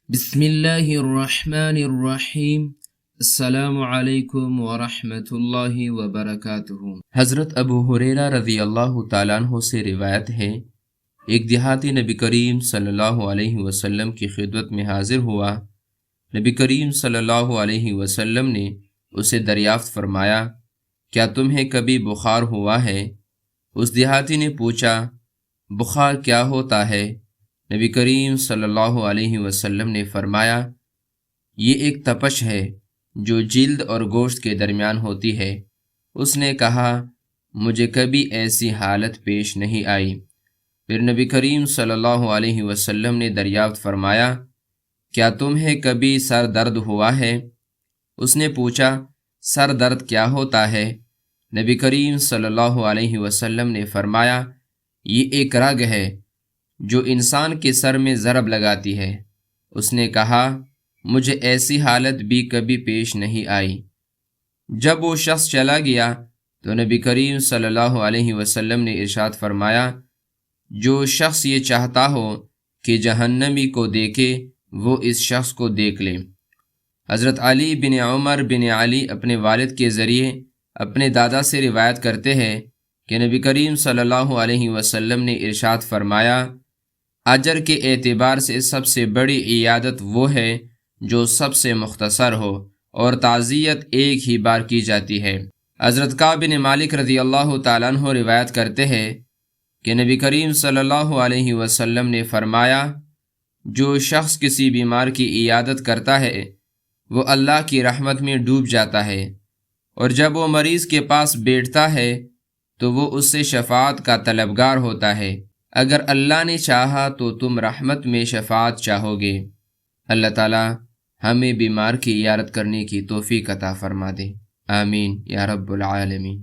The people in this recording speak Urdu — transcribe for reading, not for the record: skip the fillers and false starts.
بسم اللہ الرحمن الرحیم۔ السلام علیکم ورحمۃ اللہ وبرکاتہ۔ حضرت ابو ہریرہ رضی اللہ تعالیٰ عنہ سے روایت ہے، ایک دیہاتی نبی کریم صلی اللہ علیہ وسلم کی خدمت میں حاضر ہوا۔ نبی کریم صلی اللہ علیہ وسلم نے اسے دریافت فرمایا، کیا تمہیں کبھی بخار ہوا ہے؟ اس دیہاتی نے پوچھا، بخار کیا ہوتا ہے؟ نبی کریم صلی اللہ علیہ وسلم نے فرمایا، یہ ایک تپش ہے جو جلد اور گوشت کے درمیان ہوتی ہے۔ اس نے کہا، مجھے کبھی ایسی حالت پیش نہیں آئی۔ پھر نبی کریم صلی اللہ علیہ وسلم نے دریافت فرمایا، کیا تمہیں کبھی سر درد ہوا ہے؟ اس نے پوچھا، سر درد کیا ہوتا ہے؟ نبی کریم صلی اللہ علیہ وسلم نے فرمایا، یہ ایک رگ ہے جو انسان کے سر میں ضرب لگاتی ہے۔ اس نے کہا، مجھے ایسی حالت بھی کبھی پیش نہیں آئی۔ جب وہ شخص چلا گیا تو نبی کریم صلی اللہ علیہ وسلم نے ارشاد فرمایا، جو شخص یہ چاہتا ہو کہ جہنمی کو دیکھے وہ اس شخص کو دیکھ لے۔ حضرت علی بن عمر بن علی اپنے والد کے ذریعے اپنے دادا سے روایت کرتے ہیں کہ نبی کریم صلی اللہ علیہ وسلم نے ارشاد فرمایا، اجر کے اعتبار سے سب سے بڑی عیادت وہ ہے جو سب سے مختصر ہو، اور تعزیت ایک ہی بار کی جاتی ہے۔ حضرت کعب بن مالک رضی اللہ تعالیٰ عنہ روایت کرتے ہیں کہ نبی کریم صلی اللہ علیہ وسلم نے فرمایا، جو شخص کسی بیمار کی عیادت کرتا ہے وہ اللہ کی رحمت میں ڈوب جاتا ہے، اور جب وہ مریض کے پاس بیٹھتا ہے تو وہ اس سے شفاعت کا طلبگار ہوتا ہے۔ اگر اللہ نے چاہا تو تم رحمت میں شفاعت چاہو گے۔ اللہ تعالی ہمیں بیمار کی عیادت کرنے کی توفیق عطا فرما دے، آمین یا رب العالمین۔